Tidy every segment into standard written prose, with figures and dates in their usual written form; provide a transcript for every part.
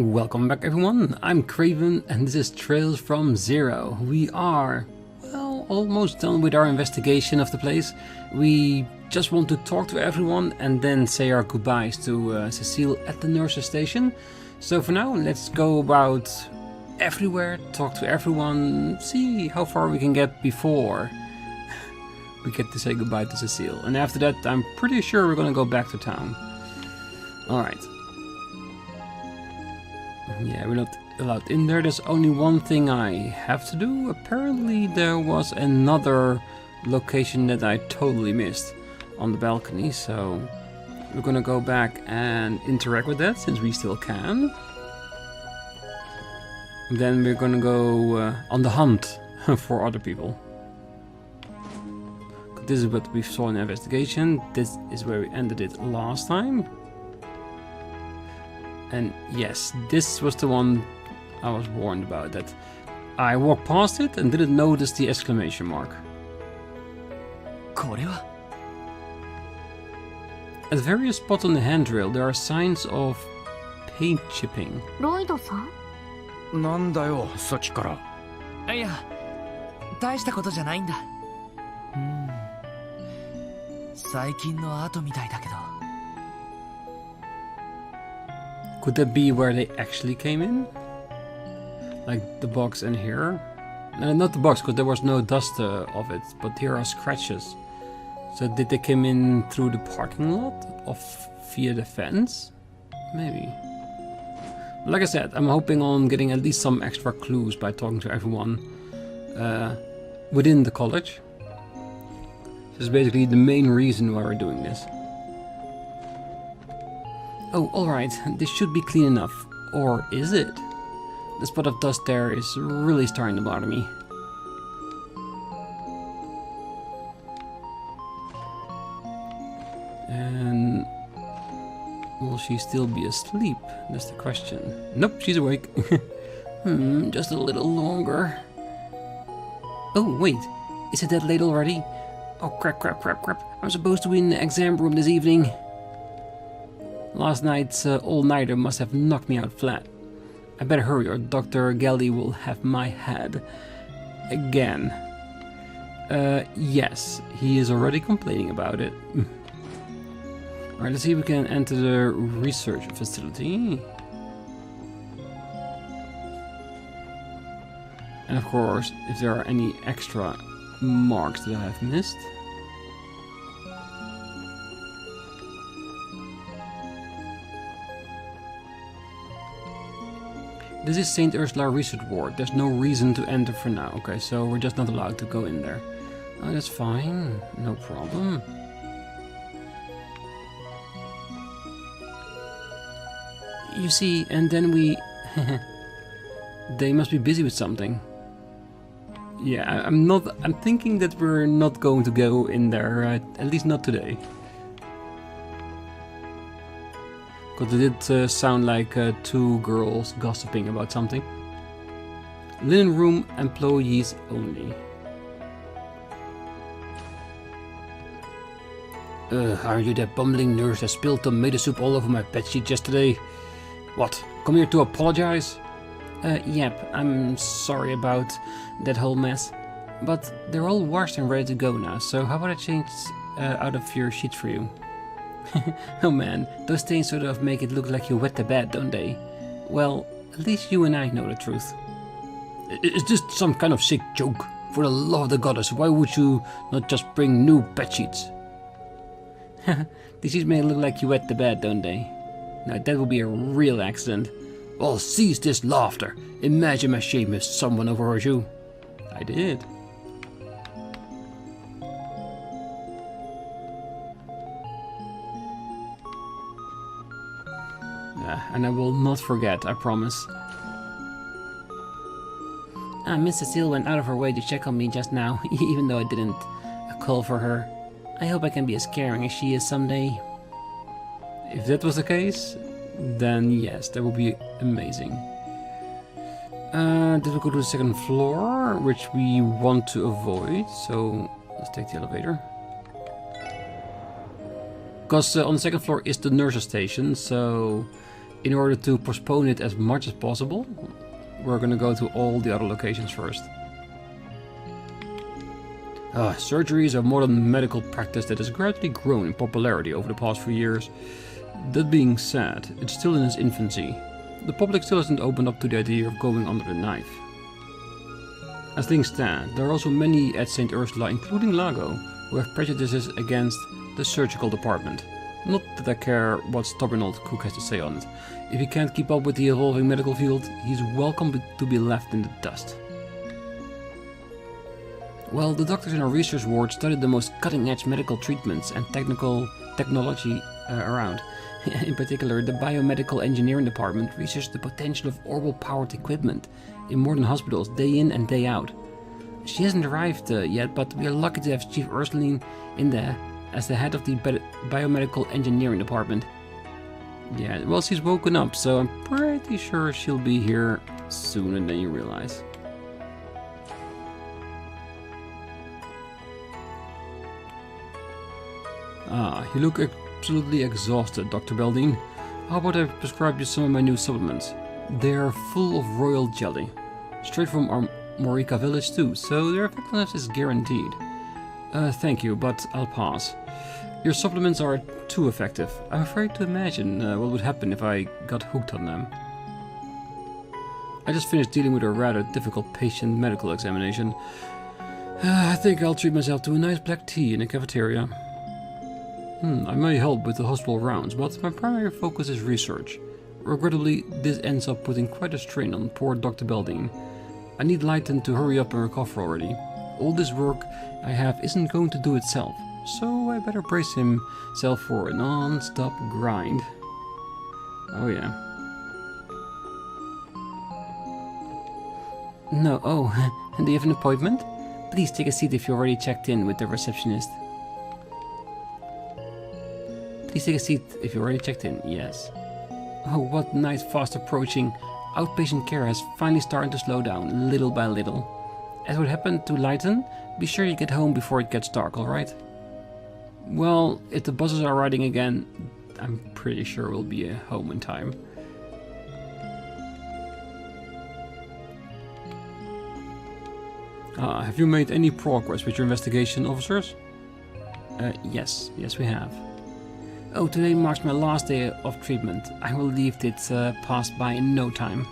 Welcome back everyone, I'm Craven and this is Trails from Zero. We are, well, almost done with our investigation of the place. We just want to talk to everyone and then say our goodbyes to Cecile at the nurse's station. So for now, let's go about everywhere, talk to everyone, see how far we can get before we get to say goodbye to Cecile. And after that, I'm pretty sure we're gonna go back to town. Alright. Yeah, we're not allowed in there. There's only one thing I have to do. Apparently there was another location that I totally missed on the balcony, so we're gonna go back and interact with that since we still can. Then we're gonna go on the hunt for other people. This is what we saw in the investigation. This is where we ended it last time. And yes, this was the one I was warned about, that I walked past it and didn't notice the exclamation mark. At various spots on the handrail there are signs of paint chipping. Lloyd-san? なんだよ、さっきから。いや、大したことじゃないんだ。最近の後みたいだけど。Could that be where they actually came in? Like the box in here? No, not the box, because there was no dust of it, but here are scratches. So did they come in through the parking lot of via the fence? Maybe. Like I said, I'm hoping on getting at least some extra clues by talking to everyone within the college. This is basically the main reason why we're doing this. Oh, alright, this should be clean enough. Or is it? The spot of dust there is really starting to bother me. And will she still be asleep? That's the question. Nope, she's awake. Just a little longer. Oh, wait, is it that late already? Oh, crap. I'm supposed to be in the exam room this evening. Last night's all-nighter must have knocked me out flat. I better hurry or Dr. Gelly will have my head. Again. Yes, he is already complaining about it. Alright, let's see if we can enter the research facility. And of course, if there are any extra marks that I have missed. This is St. Ursula Research Ward. There's no reason to enter for now. Okay, so we're just not allowed to go in there. Oh, that's fine. No problem. You see, and then we... They must be busy with something. Yeah, I'm thinking that we're not going to go in there, at least not today. Because it did sound like two girls gossiping about something. Linen room employees only. Aren't you that bumbling nurse that spilled tomato soup all over my bedsheet yesterday? What, come here to apologize? Yep, I'm sorry about that whole mess. But they're all washed and ready to go now, so how about I change out of your sheets for you? Oh man, those stains sort of make it look like you wet the bed, don't they? Well, at least you and I know the truth. Is this some kind of sick joke? For the love of the goddess, why would you not just bring new bedsheets? These sheets may look like you wet the bed, don't they? Now that would be a real accident. Well, cease this laughter. Imagine my shame if someone overheard you. I did. And I will not forget, I promise. Miss Cecile went out of her way to check on me just now, even though I didn't call for her. I hope I can be as caring as she is someday. If that was the case, then yes, that would be amazing. Did we go to the second floor, which we want to avoid, so let's take the elevator. Because on the second floor is the nurse's station, so in order to postpone it as much as possible, we're gonna go to all the other locations first. Surgery is a modern medical practice that has gradually grown in popularity over the past few years. That being said, it's still in its infancy. The public still hasn't opened up to the idea of going under the knife. As things stand, there are also many at St. Ursula, including Lago, who have prejudices against the surgical department. Not that I care what stubborn old cook has to say on it. If he can't keep up with the evolving medical field, he's welcome to be left in the dust. Well, the doctors in our research ward studied the most cutting-edge medical treatments and technology around. In particular, the biomedical engineering department researched the potential of orbital-powered equipment in modern hospitals day in and day out. She hasn't arrived yet, but we are lucky to have Chief Ursuline in there as the head of the biomedical engineering department. Yeah, well, she's woken up, so I'm pretty sure she'll be here sooner than you realize. You look absolutely exhausted, Dr. Beldine. How about I prescribe you some of my new supplements? They are full of royal jelly. Straight from our Morica village too, so their effectiveness is guaranteed. Thank you, but I'll pass. Your supplements are too effective. I'm afraid to imagine what would happen if I got hooked on them. I just finished dealing with a rather difficult patient medical examination. I think I'll treat myself to a nice black tea in the cafeteria. I may help with the hospital rounds, but my primary focus is research. Regrettably, this ends up putting quite a strain on poor Dr. Beldine. I need Leighton to hurry up and recover already. All this work I have isn't going to do itself, so I better brace himself for a non-stop grind. Oh yeah. No, oh, do you have an appointment? Please take a seat if you already checked in with the receptionist. Please take a seat if you already checked in, yes. Oh, what nice fast approaching. Outpatient care has finally started to slow down, little by little. As what happened to Leighton, be sure you get home before it gets dark, alright? Well, if the buses are riding again, I'm pretty sure we'll be home in time. Have you made any progress with your investigation, officers? Yes we have. Oh, today marks my last day of treatment. I will leave it pass by in no time.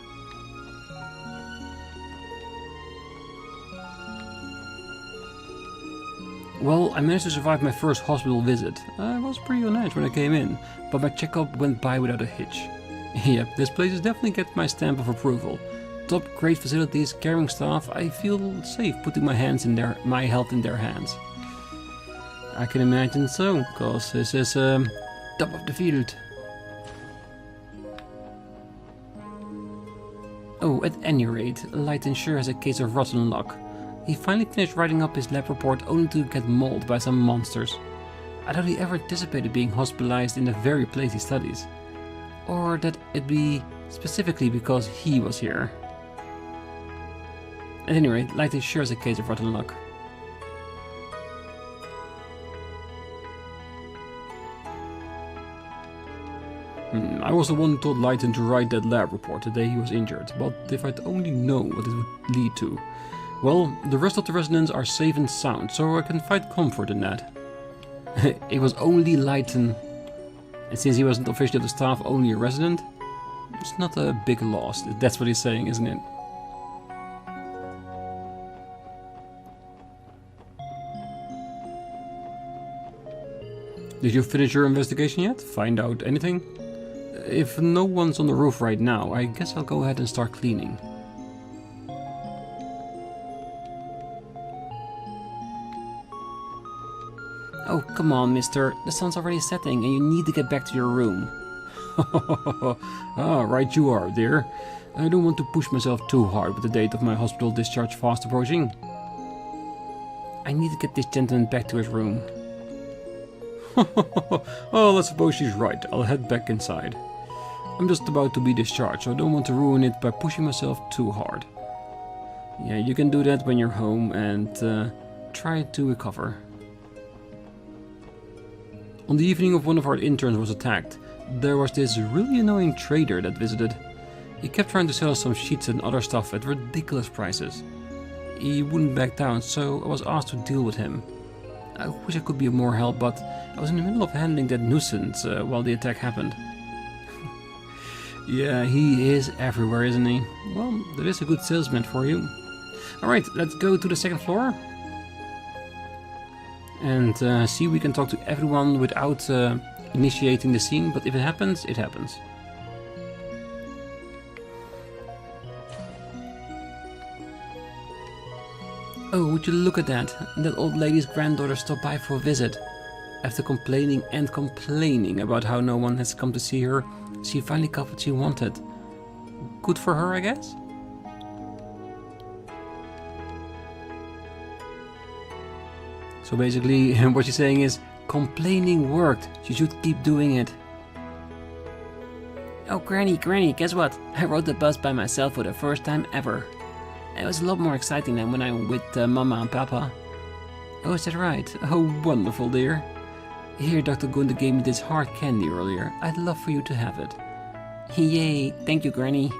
Well, I managed to survive my first hospital visit. I was pretty on edge when I came in, but my checkup went by without a hitch. Yep, this place is definitely getting my stamp of approval. Top great facilities, caring staff. I feel safe putting my health in their hands. I can imagine so, cause this is top of the field. Oh, at any rate, Leighton sure has a case of rotten luck. He finally finished writing up his lab report only to get mauled by some monsters. I doubt he ever anticipated being hospitalized in the very place he studies. Or that it'd be specifically because he was here. At any rate, Leighton sure has a case of rotten luck. I was the one who told Leighton to write that lab report the day he was injured, but if I'd only known what it would lead to. Well, the rest of the residents are safe and sound, so I can find comfort in that. It was only Leighton, and since he wasn't officially the staff, only a resident, it's not a big loss. That's what he's saying, isn't it? Did you finish your investigation yet? Find out anything? If no one's on the roof right now, I guess I'll go ahead and start cleaning. Oh, come on, mister. The sun's already setting and you need to get back to your room. Ah, right you are, dear. I don't want to push myself too hard with the date of my hospital discharge fast approaching. I need to get this gentleman back to his room. Well, I suppose she's right. I'll head back inside. I'm just about to be discharged, so I don't want to ruin it by pushing myself too hard. Yeah, you can do that when you're home and try to recover. On the evening of one of our interns was attacked, there was this really annoying trader that visited. He kept trying to sell us some sheets and other stuff at ridiculous prices. He wouldn't back down, so I was asked to deal with him. I wish I could be of more help, but I was in the middle of handling that nuisance while the attack happened. Yeah, he is everywhere, isn't he? Well, that is a good salesman for you. Alright, let's go to the second floor. And see if we can talk to everyone without initiating the scene, but if it happens, it happens. Oh, would you look at that? That old lady's granddaughter stopped by for a visit. After complaining and complaining about how no one has come to see her, she finally got what she wanted. Good for her, I guess? So basically, what she's saying is, complaining worked. She should keep doing it. Oh, Granny, guess what? I rode the bus by myself for the first time ever. It was a lot more exciting than when I went with Mama and Papa. Oh, is that right? Oh, wonderful, dear. Here, Dr. Gunther gave me this hard candy earlier. I'd love for you to have it. Yay, thank you, Granny.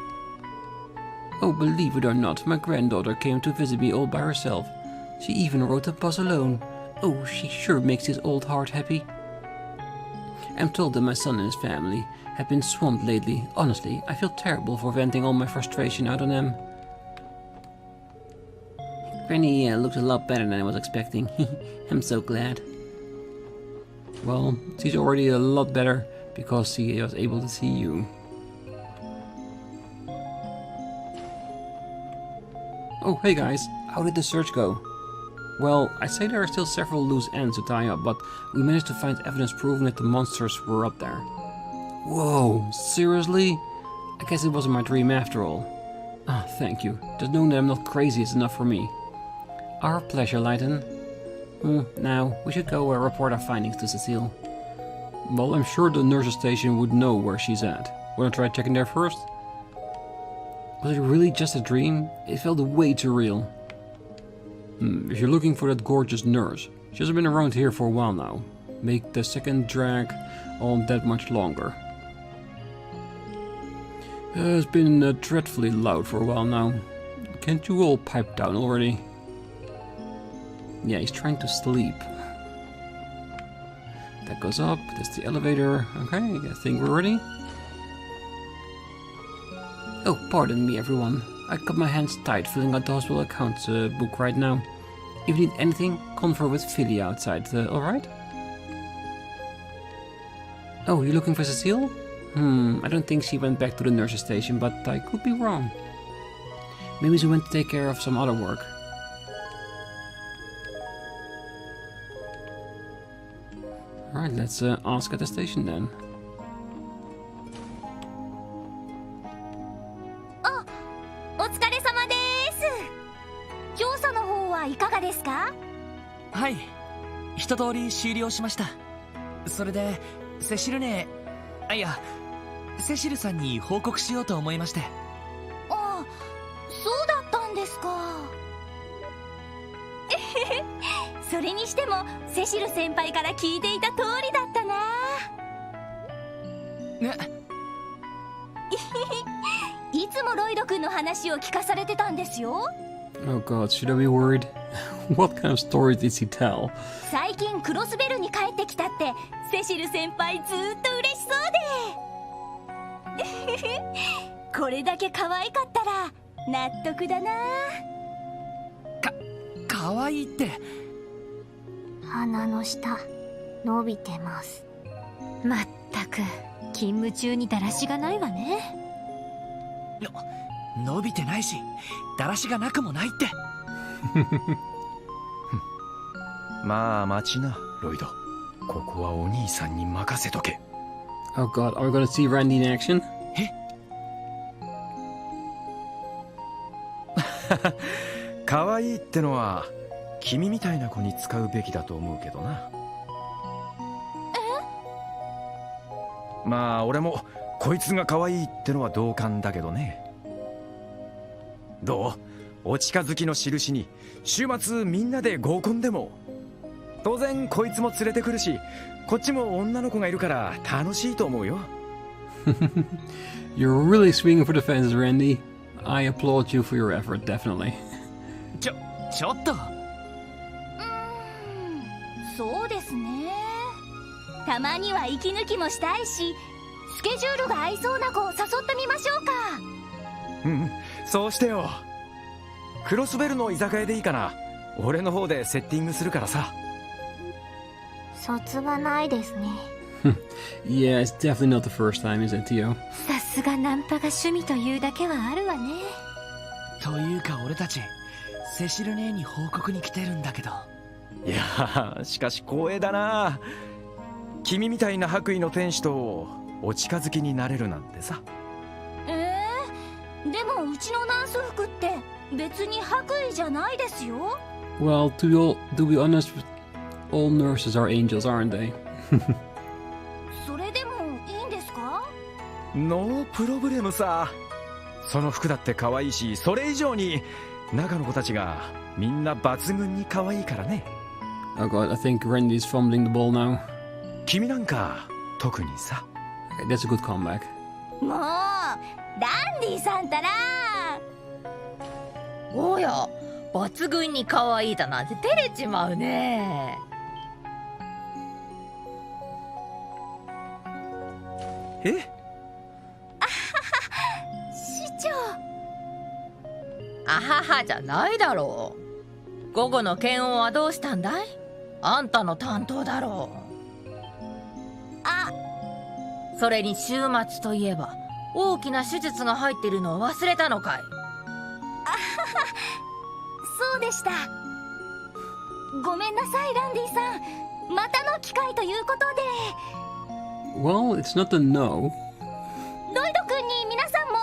Oh, believe it or not, my granddaughter came to visit me all by herself. She even rode the bus alone. Oh, she sure makes his old heart happy. I'm told that my son and his family have been swamped lately. Honestly, I feel terrible for venting all my frustration out on them. Granny looks a lot better than I was expecting. I'm so glad. Well, she's already a lot better because she was able to see you. Oh, hey guys, how did the search go? Well, I'd say there are still several loose ends to tie up, but we managed to find evidence proving that the monsters were up there. Whoa, seriously? I guess it wasn't my dream after all. Ah, thank you. Just knowing that I'm not crazy is enough for me. Our pleasure, Leiden. Now, we should go report our findings to Cecile. Well, I'm sure the nurse's station would know where she's at. Wanna try checking there first? Was it really just a dream? It felt way too real. If you're looking for that gorgeous nurse, she hasn't been around here for a while now. Make the second drag on that much longer. It's been dreadfully loud for a while now. Can't you all pipe down already? Yeah, he's trying to sleep. That goes up, that's the elevator. Okay, I think we're ready. Oh, pardon me everyone. I got my hands tied filling out the hospital accounts book right now. If you need anything, confer with Philly outside, alright? Oh, you looking for Cecile? I don't think she went back to the nurse's station, but I could be wrong. Maybe she went to take care of some other work. Alright, let's ask at the station then.はい、一通り終了しました。それで、セシルネ、いや、セシルさんに報告しようと思いまして。ああ、そうだったんですか。それにしても、セシル先輩から聞いていた通りだったな。いつもロイド君の話を聞かされてたんですよ。Oh god, should I be worried? What kind of stories did he tell? 最近クロスベルに帰ってきたってセシル先輩ずーっと嬉しそうでこれだけ可愛かったら納得だな。可愛いって鼻の下伸びてます。まったく勤務中にだらしがないわね。伸びてないしだらしがなくもないってまあ待ちなロイド、ここはお兄さんに任せとけ。 Oh god, are we gonna see Randy in action? 可愛いってのは君みたいな子に使うべきだと思うけどな。まあ俺もこいつが可愛いってのは同感だけどね。どう？お近づきの印に週末みんなで合コンでも。当然こいつも連れてくるし、こっちも女の子がいるから楽しいと思うよ。You're really swinging for the fences, Randy. I applaud you for your effort, definitely. ちょっと。そうですね。たまには息抜きもしたいし、スケジュールが合いそうな子を誘ってみましょうか。うん、そうしてよ。クロスベルの居酒屋でいいかな。俺の方でセッティングするからさ。卒がないですね。Yeah, it's definitely not the first time, is it, Tio? さすがナンパが趣味というだけはあるわね。というか俺たちセシル姉に報告に来てるんだけど。いやー、しかし光栄だな。君みたいな白衣の天使とお近づきになれるなんてさ。でもうちのナース服って別に白衣じゃないですよ。Well, to be honest, all nurses are angels, aren't they? それでもいいんですか？ノープロブレムさ。その服だって可愛いし、それ以上に中の子たちがみんな抜群に可愛いからね。Oh god, I think Randy's fumbling the ball now. 君なんか特にさ。Okay, that's a good comeback. もうランディさんたら。おや、抜群に可愛いだなんて照れちまうね。え？市長。あははじゃないだろう。午後の検温はどうしたんだい？あんたの担当だろう。それに週末といえば大きな手術が入ってるのを忘れたのかい？そうでした。ごめんなさいランディさん。またの機会ということで。Well, it's not a no. ロイド君に皆さんも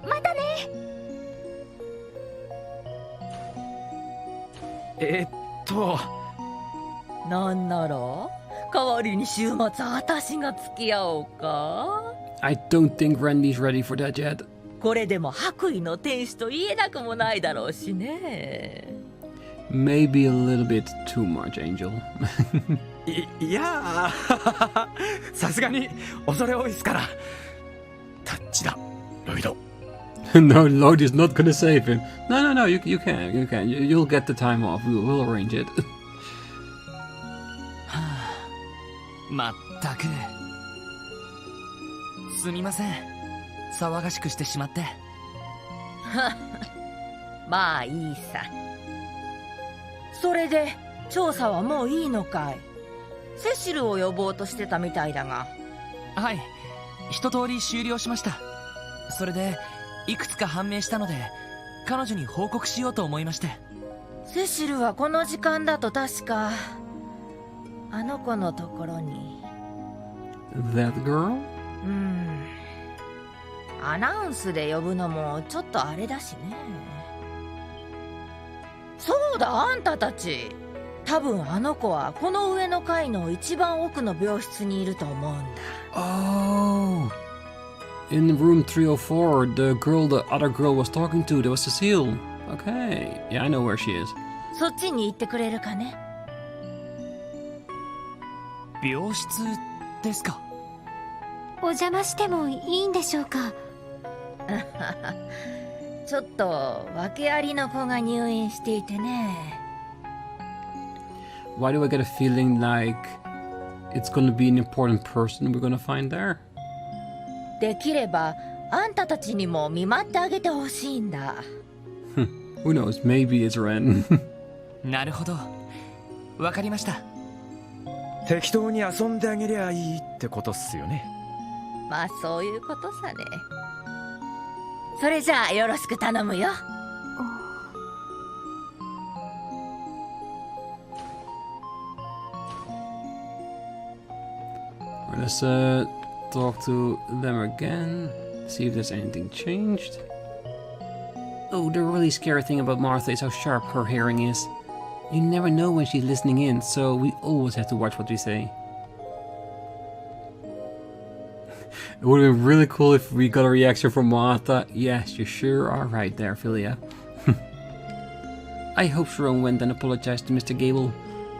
またね。なんなら代わりに週末私が付き合おうか？ I don't think Randy's ready for that yet. これでも白衣の天使と言えなくもないだろうしね。Maybe a little bit too much, Angel. いやーさすがに恐れ多いっすから。タッチだ、ロイド。No, Lloyd is not gonna save him. No, you can. You'll get the time off. We'll arrange it. まったく。すみません。騒がしくしてしまって。まあいいさ。それで調査はもういいのかい？セシルを呼ぼうとしてたみたいだが。はい、一通り終了しました。それでいくつか判明したので彼女に報告しようと思いまして。セシルはこの時間だと確かあの子のところに。 That girl? アナウンスで呼ぶのもちょっとあれだしね。そうだ、あんたたち。多分あの子はこの上の階の一番奥の病室にいると思うんだ。Oh, in room 304, the other girl was talking to, that was Cecile. Okay, yeah, I know where she is. そっちに行ってくれるかね？病室ですか？お邪魔してもいいんでしょうか？ちょっと訳ありの子が入院していてね。Why do I get a feeling like it's gonna be an important person we're gonna find there? できればあんたたちにも見舞ってあげてほしいんだ。Who knows, maybe it's Ren. なるほど、わかりました。適当に遊んであげりゃいいってことっすよね。まあそういうことさね。それじゃあよろしく頼むよ。Let's talk to them again, see if there's anything changed. Oh, the really scary thing about Martha is how sharp her hearing is. You never know when she's listening in, so we always have to watch what we say. It would have been really cool if we got a reaction from Martha. Yes, you sure are right there, Philia. I hope Sharon went and apologized to Mr. Gable.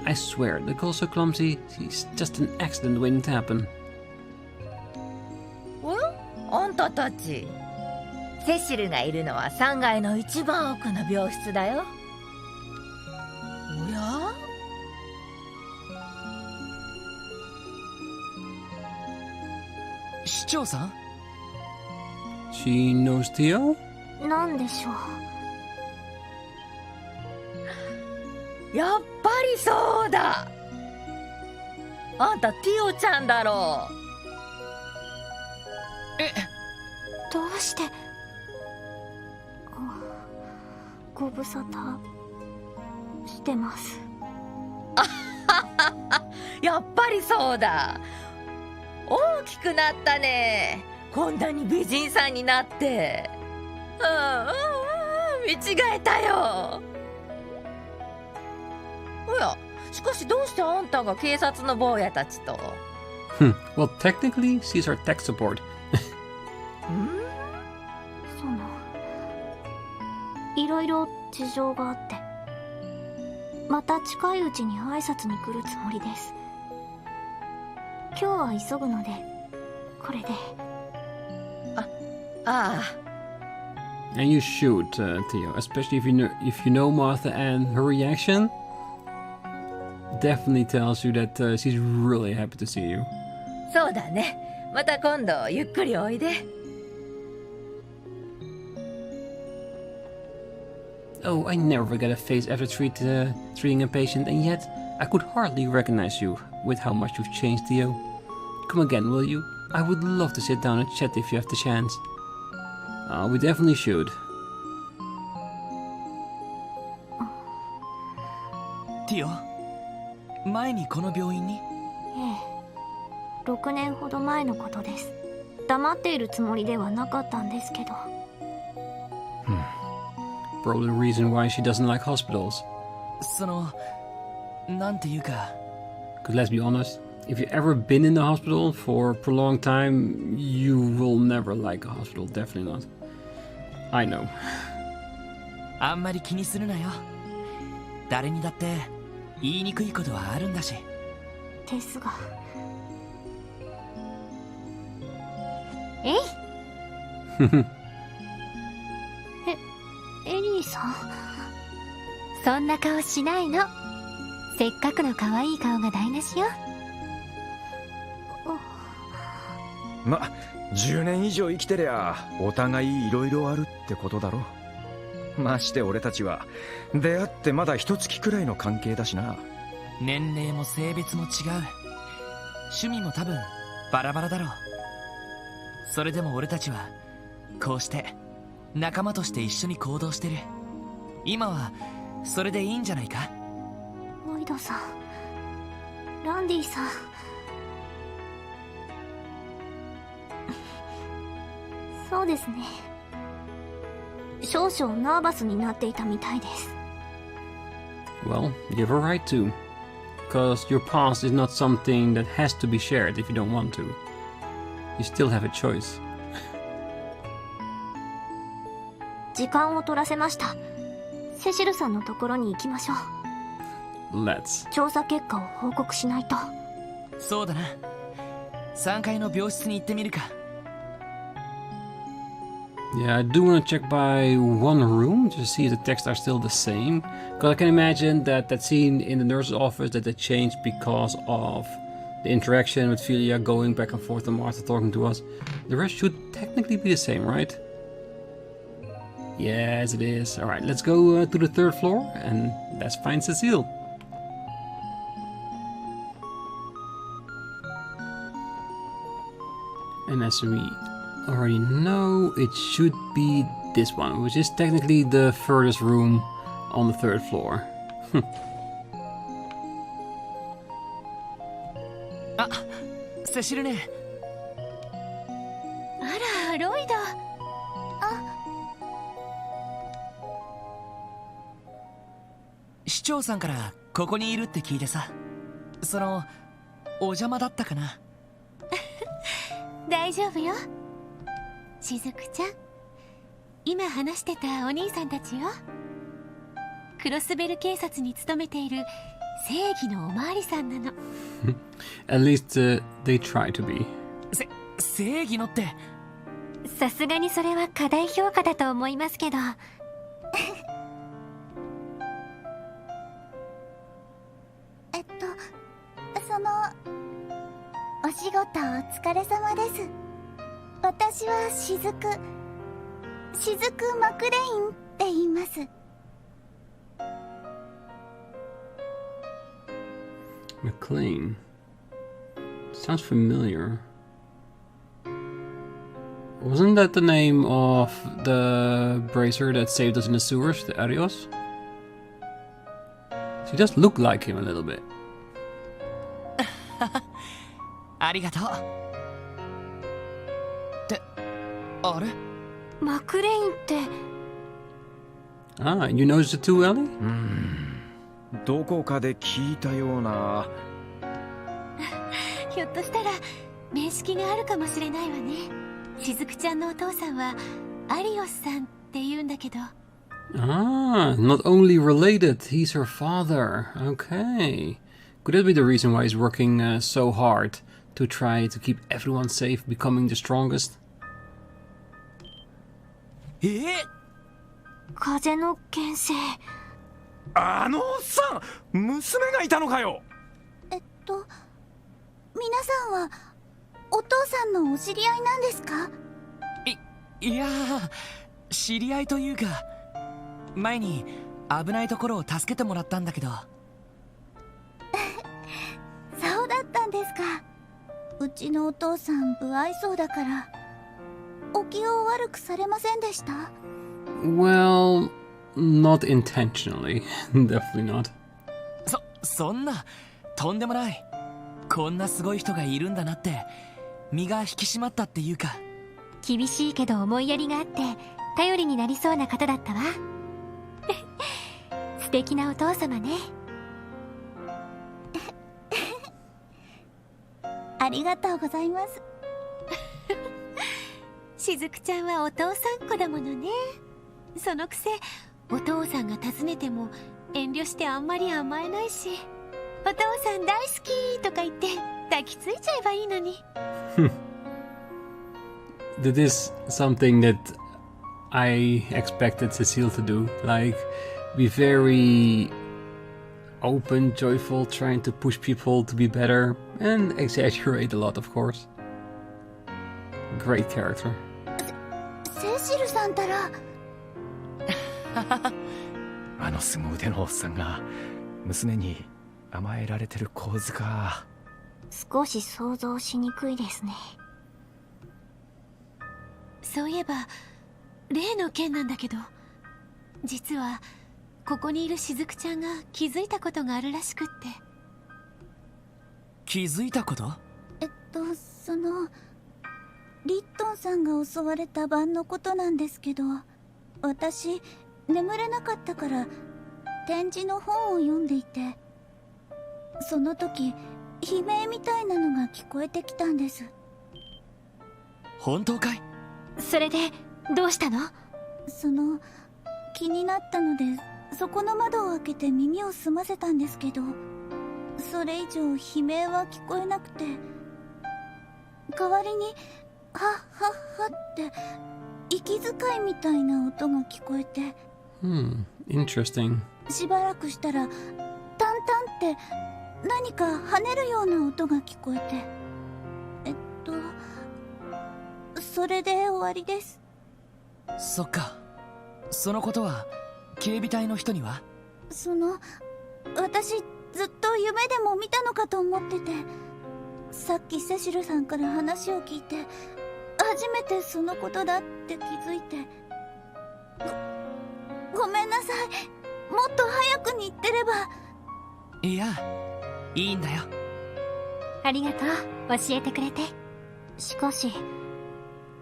I swear, the girl's so clumsy, she's just an accident waiting to happen. Well, たたち。セシルがいるのは3階の一番奥の病室だよ。おや？市長さん？ She knows Theo? なんでしょう。やっぱりそうだ。あんたティオちゃんだろう。どうしてご無沙汰してます。やっぱりそうだ。大きくなったね。こんなに美人さんになって。見違えたよ。おや、しかしどうしてあんたが警察の坊やたちと。Well, technically, she's our tech support. そのいろいろ事情があって、また近いうちに挨拶に来るつもりです。今日は急ぐのでこれで。ああ。And you should, Theo, especially if you know Martha, and her reaction definitely tells you that she's really happy to see you. そうだね。また今度ゆっくりおいで。Oh, I never forget a face after treating a patient, and yet I could hardly recognize you with how much you've changed, Theo. Come again, will you? I would love to sit down and chat if you have the chance. We definitely should. ティオ、前にこの病院に？ええ、6年ほど前のことです。黙っているつもりではなかったんですけど。Probably the reason why she doesn't like hospitals. その、なんていうか。 Because let's be honest, if you've ever been in the hospital for a prolonged time, you will never like a hospital. Definitely not. I know. あんまり気にするなよ。誰にだって言いにくいことはあるんだし。ですが。えいエリーさん、そんな顔しないの。せっかくの可愛い顔が台無しよ。ま、10年以上生きてりゃお互いいろいろあるってことだろ。まして俺たちは出会ってまだ1月くらいの関係だしな。年齢も性別も違う。趣味も多分バラバラだろう。それでも俺たちはこうして仲間として一緒に行動してる。今はそれでいいんじゃないか？ロイドさん、ランディさん。そうですね。少々ナーバスになっていたみたいです。Well, you have a right to. Because your past is not something that has to be shared if you don't want to. You still have a choice. 時間を取らせました。セシルさんのところに行きましょう。Let's. 調査結果を報告しないと。そうだな。3階の病室に行ってみるか。Yeah, I do want to check by one room to see if the texts are still the same. Because I can imagine that scene in the nurse's office that they changed because of the interaction with Philia going back and forth and Martha talking to us. The rest should technically be the same, right? Yes, it is. Alright, let's go to the 3rd floor and let's find Cecile. And as we already know, it should be this one, which is technically the furthest room on the 3rd floor. あ、セシルね。あら、ロイド。市長さんからここにいるって聞いてさ。その、お邪魔だったかな。大丈夫よ。しずくちゃん、今話してたお兄さんたちよ。クロスベル警察に勤めている正義のおまわりさんなの。At least they try to be. 正義のってさすがにそれは過大評価だと思いますけど。そのお仕事お疲れ様です。私は雫マクレインって言います。McLean. Sounds familiar. Wasn't that the name of the bracer that saved us in the sewers, the Arios? She does look like him a little bit. ありがとう。ってあれ？マクレインって。Ah, you noticed it too, Ellie? どこかで聞いたような。ひょっとしたら面識があるかもしれないわね。しずくちゃんのお父さんはアリオスさんって言うんだけど。Ah, not only related, he's her father. Okay. Could that be the reason why he's working so hard to try to keep everyone safe, becoming the strongest? 風の牽制。あのおっさん、娘がいたのかよ。皆さんはお父さんのお知り合いなんですか？いやー、知り合いというか、前に危ないところを助けてもらったんだけど。そうだったんですか。うちのお父さん不愛想だからお気を悪くされませんでした？ Well, not intentionally. Definitely not. そんな、とんでもない。こんなすごい人がいるんだなって身が引き締まったっていうか。厳しいけど思いやりがあって頼りになりそうな方だったわ。素敵なお父様ね。ありがとうございます。しずくちゃんはお父さん子だものね。そのくせお父さんが訪ねても遠慮してあんまり甘えないし、お父さん大好きとか言って抱きついちゃえばいいのに。That is something that I expected Cecile to do. Like, be very open, joyful, trying to push people to be better, and exaggerate a lot, of course. Great character. セシルさんたら。あの凄腕のおっさんが娘に甘えられてる構図か。少し想像しにくいですね。そういえば例の件なんだけど、実はここにいるしずくちゃんが気づいたことがあるらしくって。気づいたこと？そのリットンさんが襲われた晩のことなんですけど、私眠れなかったから展示の本を読んでいて、その時悲鳴みたいなのが聞こえてきたんです。本当かい？それでどうしたの？気になったのでそこの窓を開けて耳を澄ませたんですけど、それ以上悲鳴は聞こえなくて、代わりにはっはっはって息遣いみたいな音が聞こえて、Interesting. しばらくしたらタンタンって何か跳ねるような音が聞こえて、それで終わりです。そっか。そのことは警備隊の人には？私ずっと夢でも見たのかと思ってて、さっきセシルさんから話を聞いて初めてそのことだって気づいて、ごめんなさい。もっと早くに言ってれば。いや、いいんだよ。ありがとう、教えてくれて。しかし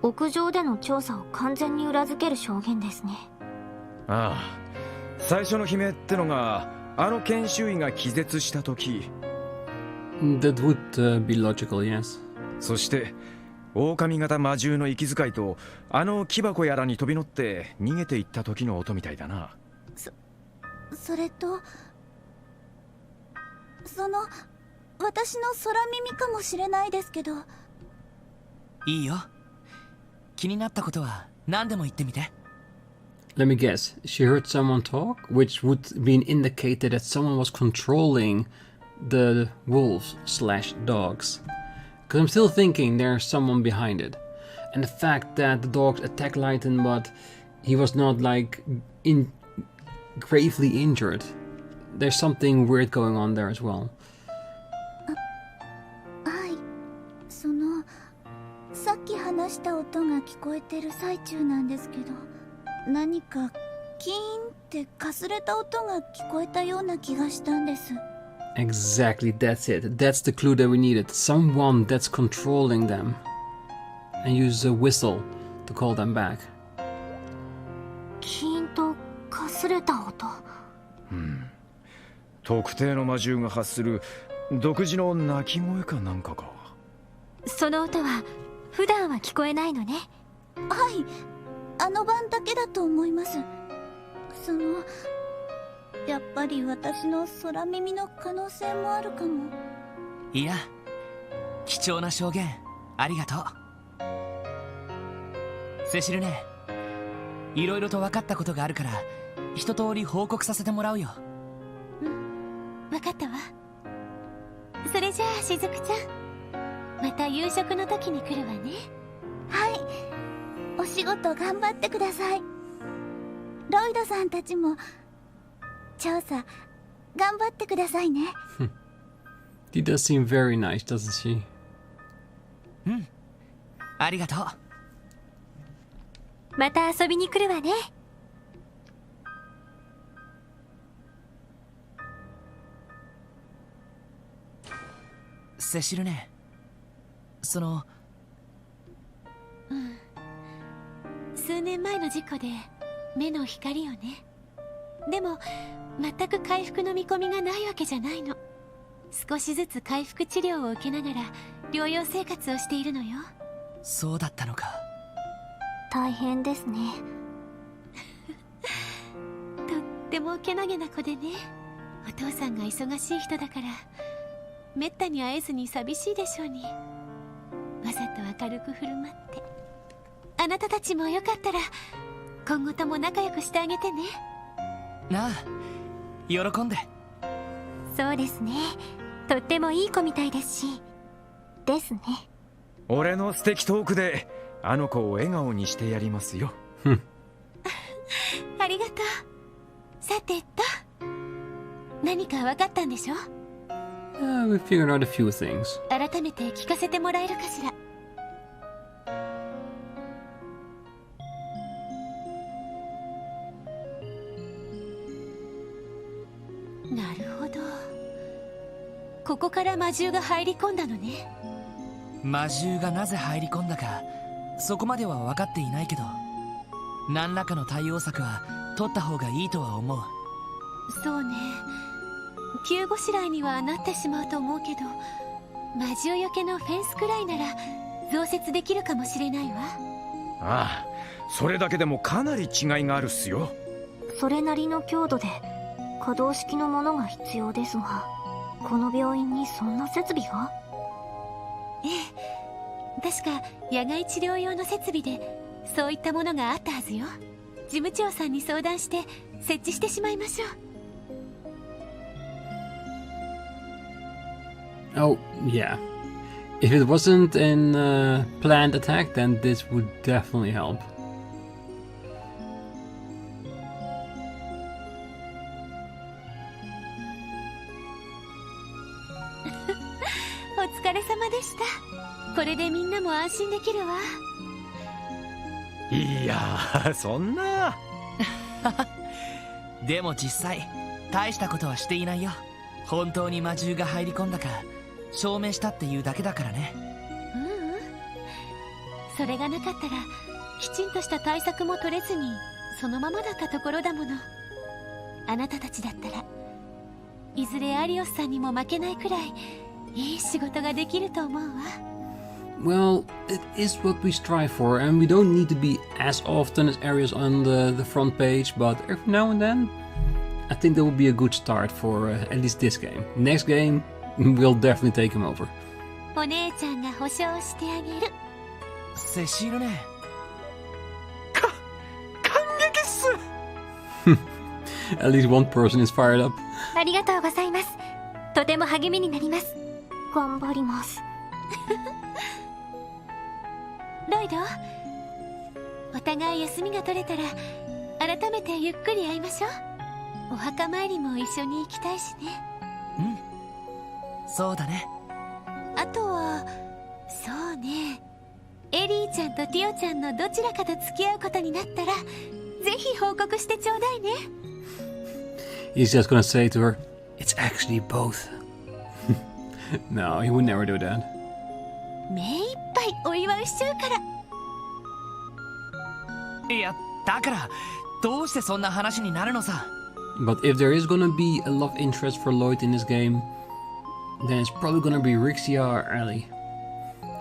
屋上での調査を完全に裏付ける証言ですね。ああ、最初の悲鳴ってのがあの研修医が気絶した時。 That would be logical, yes. そして狼型魔獣の息遣いとあの木箱やらに飛び乗って逃げていった時の音みたいだな。それと私の空耳かもしれないですけど。いいよ。気になったことは何でも言ってみて。 Let me guess. She heard someone talk, which would be an indicator that someone was controlling the wolves/dogs. Because I'm still thinking there's someone behind it. And the fact that the dogs attacked Lighten, but he was not like gravely injured. There's something weird going on there as well. はい、さっき話した音が聞こえてる最中なんですけど、何かキーンってかすれた音が聞こえたような気がしたんです。 Exactly, that's it. That's the clue that we needed. Someone that's controlling them. And use a whistle to call them back. キーンとかすれた音。特定の魔獣が発する独自の鳴き声かなんかか。その音は普段は聞こえないのね。はい、あの晩だけだと思います。やっぱり私の空耳の可能性もあるかも。いや、貴重な証言ありがとう。セシルね、いろいろと分かったことがあるから一通り報告させてもらうよ。分かったわ。それじゃあしずくちゃん、また夕食の時に来るわね。はい、お仕事頑張ってください。ロイドさんたちも調査頑張ってくださいね。She does seem very nice, doesn't she? ありがとう。また遊びに来るわね。セシルね、数年前の事故で目の光をね。でも全く回復の見込みがないわけじゃないの。少しずつ回復治療を受けながら療養生活をしているのよ。そうだったのか。大変ですね。とってもけなげな子でね。お父さんが忙しい人だからめったに会えずに寂しいでしょうに。わざと明るく振る舞って。あなたたちもよかったら今後とも仲良くしてあげてね。なあ、喜んで。そうですね。とってもいい子みたいですし。ですね。俺の素敵トークであの子を笑顔にしてやりますよ。ありがとう。さてと、何か分かったんでしょ？ We figured out a few things. 改めて聞かせてもらえるかしら。なるほど。ここから魔獣が入り込んだのね。魔獣がなぜ入り込んだかそこまでは分かっていないけど、何らかの対応策は取った方がいいとは思う。そうね。急ごしらえにはなってしまうと思うけど、魔獣よけのフェンスくらいなら増設できるかもしれないわ。ああ、それだけでもかなり違いがあるっすよ。それなりの強度で可動式のものが必要ですが、この病院にそんな設備が？ええ、確か野外治療用の設備でそういったものがあったはずよ。事務長さんに相談して設置してしまいましょう。Oh, yeah. If it wasn't an planned attack, then this would definitely help. お疲れ様でした。これでみんなも安心できるわ。いやー、そんな。でも実際大したことはしていないよ。本当に魔獣が入り込んだか証明したっていうだけだからね。それがなかったらきちんとした対策も取れずにそのままだったところだもの。あなたたちだったらいずれアリオスさんにも負けないくらいいい仕事ができると思うわ。Well, it is what we strive for, and we don't need to be as often as areas on the front page, but every now and then, I think that would be a good start for at least this game. Next game, we'll definitely take him over. お姉ちゃんが保証してあげる。セシールね、At least one person is fired up. ありがとうございます。とても励みになります。頑張ります。ロイド、お互い休みが取れたら改めてゆっくり会いましょう。お墓参りも一緒に行きたいしね。そうだね。あとはそうね、エリーちゃんとティオちゃんのどちらかと付き合うことになったらぜひ報告してちょうだいね。 He's just gonna say to her, it's actually both. No, he would never do that. 目いっぱいお祝いしちゃうから。いや、だからどうしてそんな話になるのさ。 But if there is gonna be a love interest for Lloyd in this game, then it's probably gonna be Rixia or Ellie.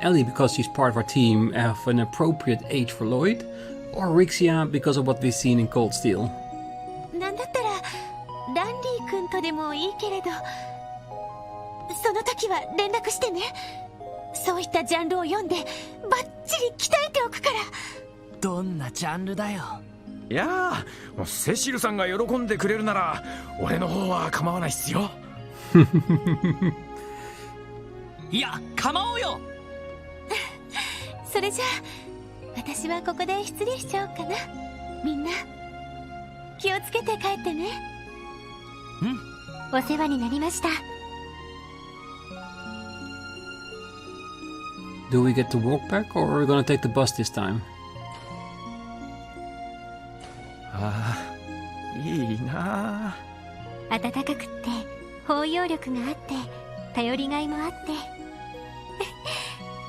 Ellie because she's part of our team of an appropriate age for Lloyd, or Rixia because of what we've seen in Cold Steel. なんだったらランディ君とでもいいけれど、その時は連絡してね。そういったジャンルを読んでバッチリ鍛えておくから。どんなジャンルだよ。いやー、もうセシルさんが喜んでくれるなら俺の方は構わないっすよ。いや、構おうよ。それじゃあ私はここで失礼しちゃおうかな。みんな気をつけて帰ってね。お世話になりました。Do we get to walk back, or are we gonna take the bus this time? ああ、いいなあ。暖かくって包容力があって頼りがいもあって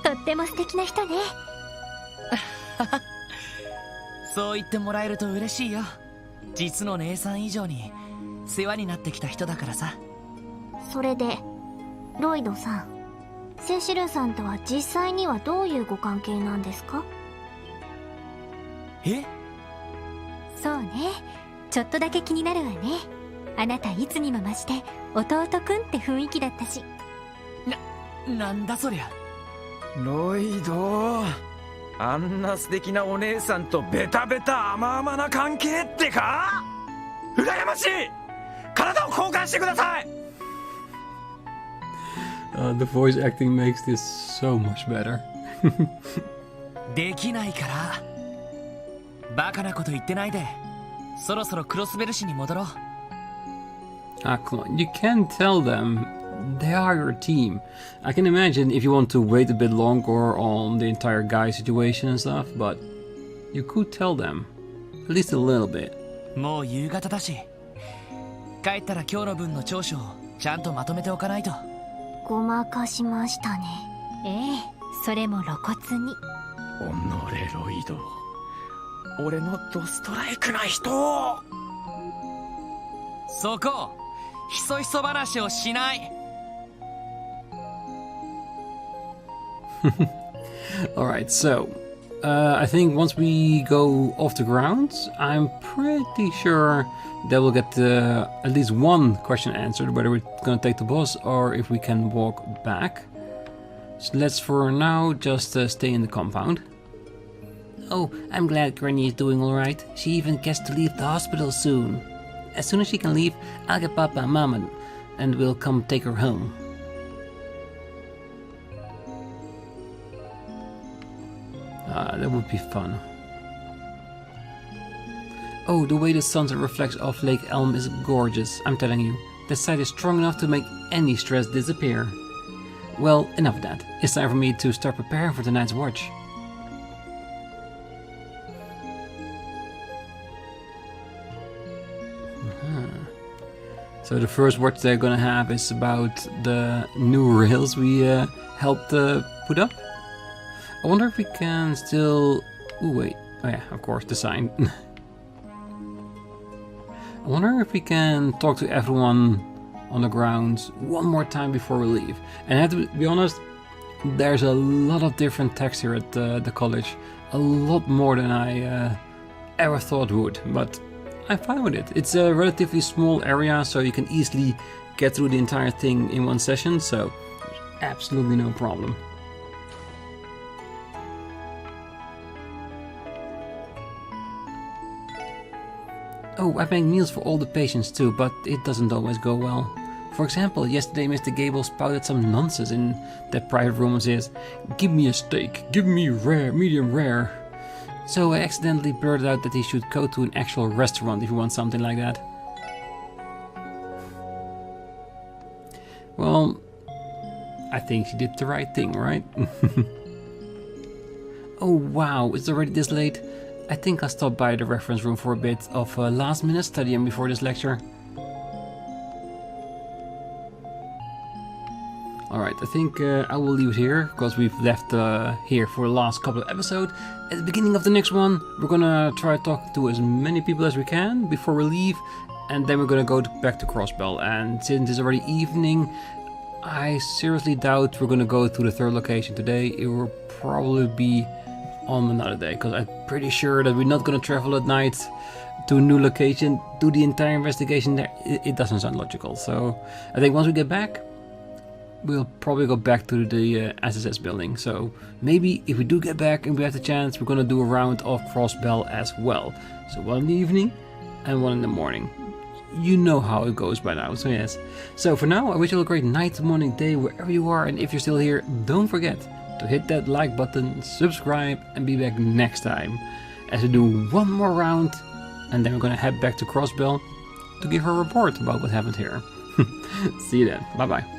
とっても素敵な人ね。そう言ってもらえると嬉しいよ。実の姉さん以上に世話になってきた人だからさ。それでロイドさん、セシルさんとは実際にはどういうご関係なんですか？え？そうね、ちょっとだけ気になるわね。あなたいつにも増して弟くんって雰囲気だったし。なんだそりゃ。ロイド、あんな素敵なお姉さんとベタベタ甘々な関係ってか？羨ましい。体を交換してください。The voice acting makes this so much better. できないから。バカなこと言ってないで、そろそろクロスベル市に戻ろう。Ah, come on. You can tell them. They are your team. I can imagine if you want to wait a bit longer on the entire guy situation and stuff, but you could tell them. At least a little bit. もう夕方だし、帰ったら今日の分の長所をちゃんとまとめておかないと。ごまかしましたね。ええ、それも露骨に。おのれロイド、俺のドストライクな人。そこ、ひそひそ話をしない。Alright, so I think once we go off the grounds, I'm pretty sure that we'll get at least one question answered, whether we're gonna take the bus or if we can walk back. So let's for now just stay in the compound. Oh, I'm glad Granny is doing alright. She even gets to leave the hospital soon. As soon as she can leave, I'll get Papa and Mama and we'll come take her home. That would be fun. Oh, the way the sunset reflects off Lake Elm is gorgeous, I'm telling you. The sight is strong enough to make any stress disappear. Well, enough of that. It's time for me to start preparing for tonight's watch. So the first watch they're gonna have is about the new rails we helped put up. I wonder if we can still... Ooh, wait. Oh yeah, of course, the sign. I wonder if we can talk to everyone on the grounds one more time before we leave. And I have to be honest, there's a lot of different text here at the college. A lot more than I ever thought would, but I'm fine with it. It's a relatively small area, so you can easily get through the entire thing in one session, so absolutely no problem. Oh, I make meals for all the patients too, but it doesn't always go well. For example, yesterday Mr. Gable spouted some nonsense in that private room of his. Give me a steak, give me rare, medium rare. So I accidentally blurted out that he should go to an actual restaurant if he wants something like that. Well, I think she did the right thing, right? Oh wow, it's already this late. I think I'll stop by the reference room for a bit of last minute studying before this lecture. Alright, I think I will leave it here, because we've left here for the last couple of episodes. At the beginning of the next one, we're gonna try to talk to as many people as we can before we leave, and then we're gonna go back to Crossbell. And since it's already evening, I seriously doubt we're gonna go to the third location today. It will probably be on another day, because I'm pretty sure that we're not gonna travel at night to a new location, do the entire investigation there. It doesn't sound logical. So I think once we get back, we'll probably go back to the SSS building. So maybe if we do get back and we have the chance, we're gonna do a round of Crossbell as well. So one in the evening and one in the morning. You know how it goes by now, so yes. So for now, I wish you all a great night, morning, day, wherever you are. And if you're still here, don't forget to hit that like button, subscribe, and be back next time as we do one more round, and then we're gonna head back to Crossbell to give her a report about what happened here. See you then. Bye bye.